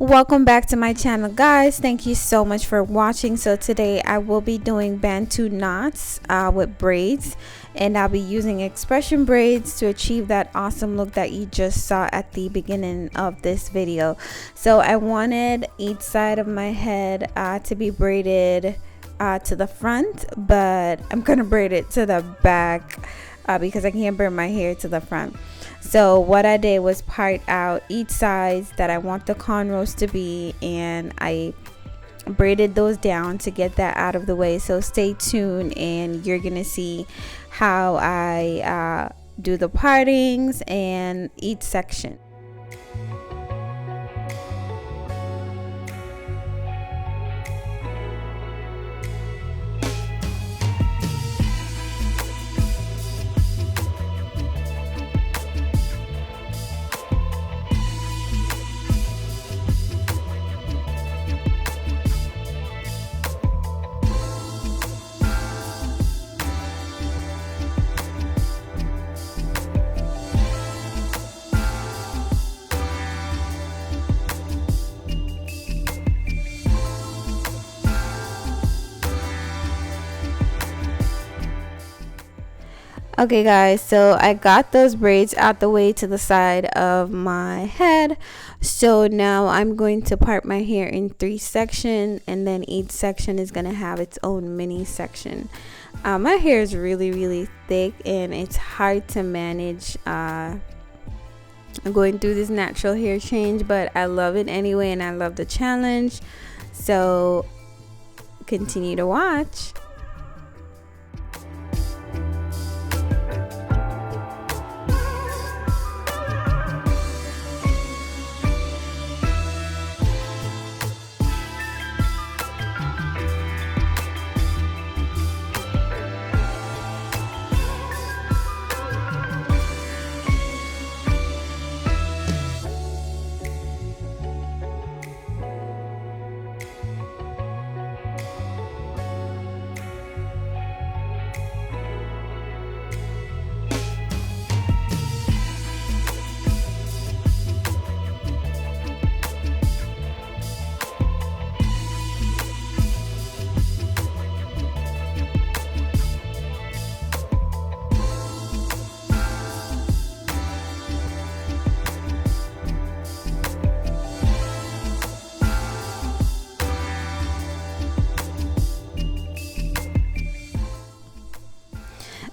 Welcome back to my channel, guys. Thank you so much for watching. So today I will be doing Bantu knots with braids, and I'll be using expression braids to achieve that awesome look that you just saw at the beginning of this video. So I wanted each side of my head to be braided to the front, but I'm gonna braid it to the back because I can't bring my hair to the front. So what I did was part out each size that I want the cornrows to be, and I braided those down to get that out of the way. So stay tuned and you're gonna see how I do the partings and each section. Okay guys, so I got those braids out the way to the side of my head. So now I'm going to part my hair in 3 sections, and then each section is going to have its own mini section. My hair is really thick and it's hard to manage. I'm going through this natural hair change, but I love it anyway, and I love the challenge. So continue to watch.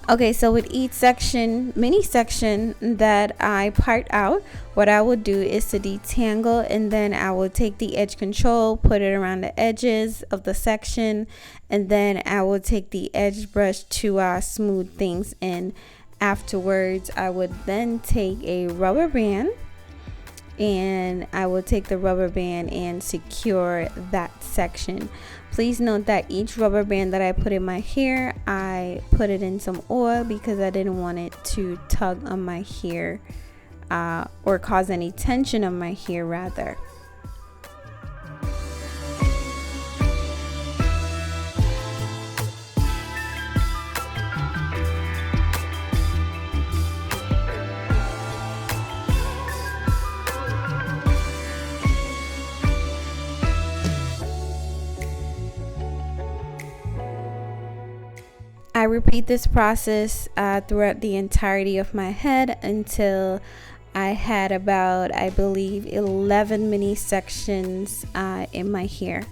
Okay, so with each section, mini section that I part out, what I will do is to detangle, and then I will take the edge control, put it around the edges of the section, and then I will take the edge brush to smooth things in. Afterwards, I would then take a rubber band, and I will take the rubber band and secure that section. Please note that each rubber band that I put in my hair, I put it in some oil because I didn't want it to tug on my hair or cause any tension on my hair rather. I repeat this process throughout the entirety of my head until I had about, I believe, 11 mini sections in my hair.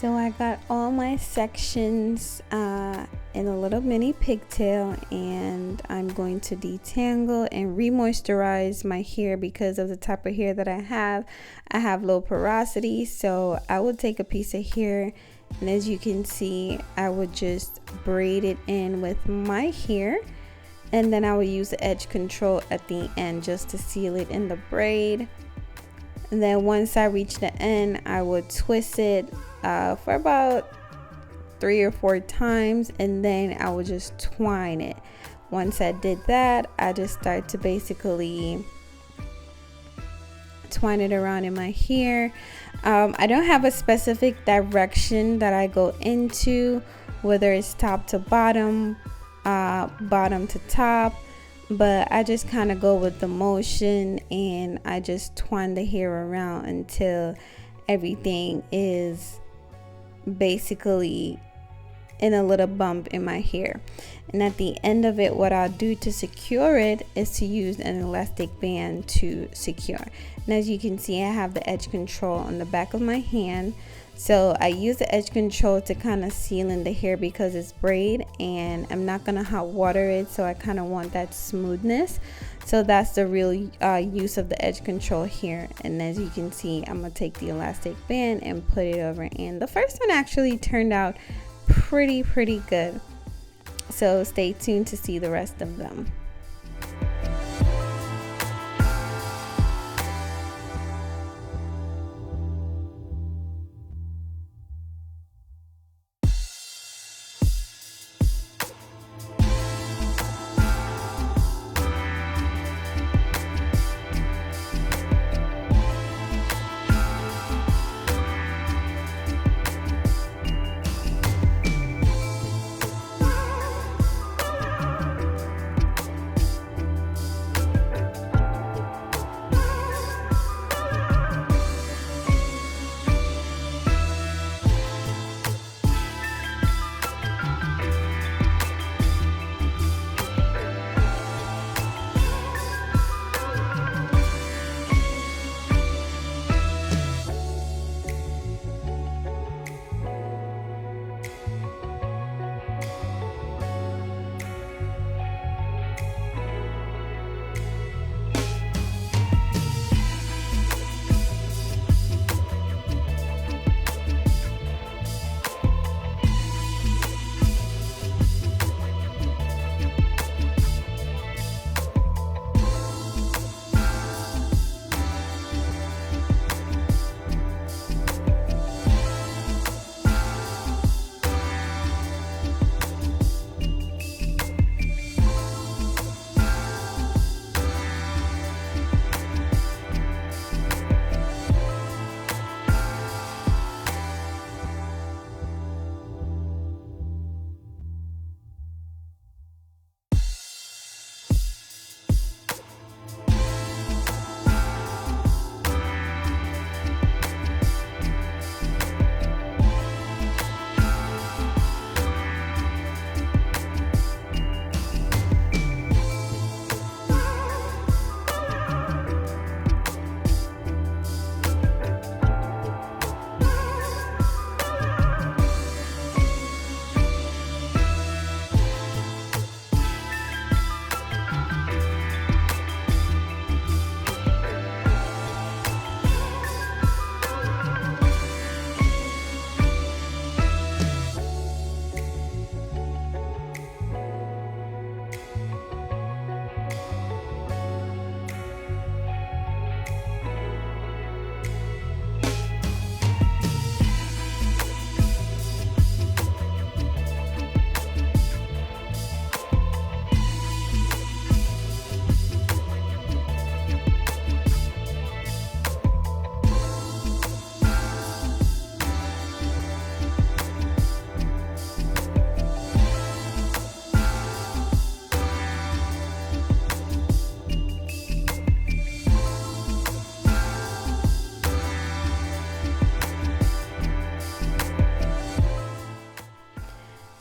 So I got all my sections in a little mini pigtail, and I'm going to detangle and re-moisturize my hair because of the type of hair that I have. I have low porosity, so I would take a piece of hair, and as you can see, I would just braid it in with my hair, and then I would use the edge control at the end just to seal it in the braid. And then once I reach the end, I would twist it for about 3 or 4 times, and then I would just twine it. Once I did that, I just start to basically twine it around in my hair. I don't have a specific direction that I go into, whether it's top to bottom, bottom to top, but I just kind of go with the motion, and I just twine the hair around until everything is basically in a little bump in my hair. And at the end of it, what I'll do to secure it is to use an elastic band to secure. And as you can see, I have the edge control on the back of my hand, so I use the edge control to kind of seal in the hair because it's braid, and I'm not gonna hot water it, so I kind of want that smoothness. So that's the real use of the edge control here. And as you can see, I'm gonna take the elastic band and put it over, and the first one actually turned out pretty good, so stay tuned to see the rest of them.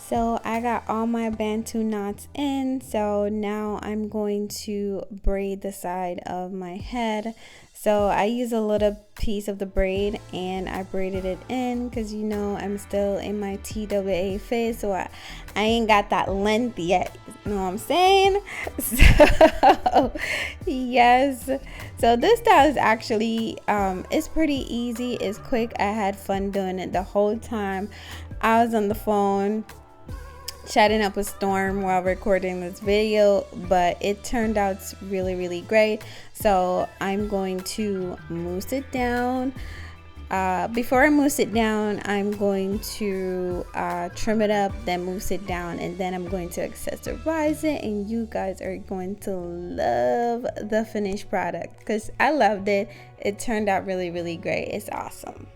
So I got all my Bantu knots in, so now I'm going to braid the side of my head. So I use a little piece of the braid and I braided it in because, you know, I'm still in my TWA phase, so I ain't got that length yet. You know what I'm saying? So yes, so this style is actually it's pretty easy, it's quick. I had fun doing it the whole time. I was on the phone chatting up a storm while recording this video, but it turned out really great. So I'm going to mousse it down. Before I mousse it down, I'm going to trim it up, then mousse it down, and then I'm going to accessorize it, and you guys are going to love the finished product because I loved it. It turned out really great. It's awesome.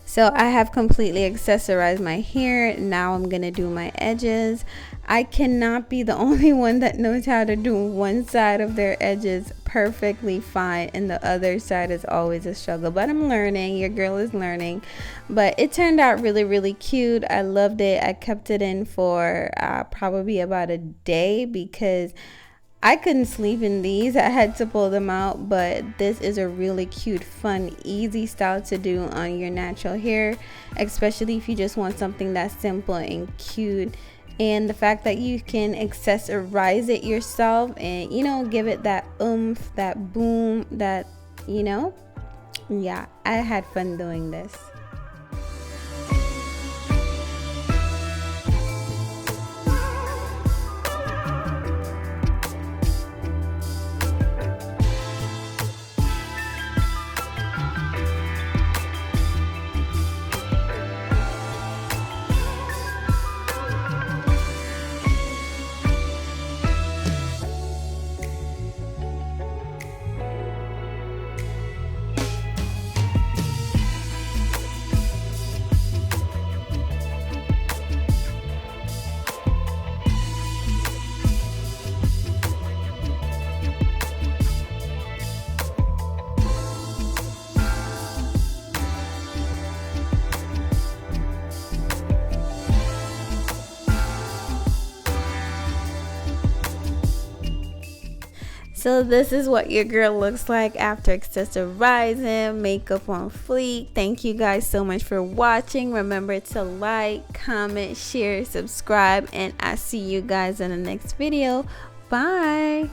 So I have completely accessorized my hair. Now I'm gonna do my edges. I cannot be the only one that knows how to do one side of their edges perfectly fine and the other side is always a struggle, but I'm learning. Your girl is learning. But it turned out really cute. I loved it. I kept it in for probably about a day because I couldn't sleep in these. I had to pull them out, but this is a really cute, fun, easy style to do on your natural hair, especially if you just want something that's simple and cute. And the fact that you can accessorize it yourself and, you know, give it that oomph, that boom, that, you know, yeah, I had fun doing this. So this is what your girl looks like after accessorizing, makeup on fleek. Thank you guys so much for watching. Remember to like, comment, share, subscribe, and I'll see you guys in the next video. Bye.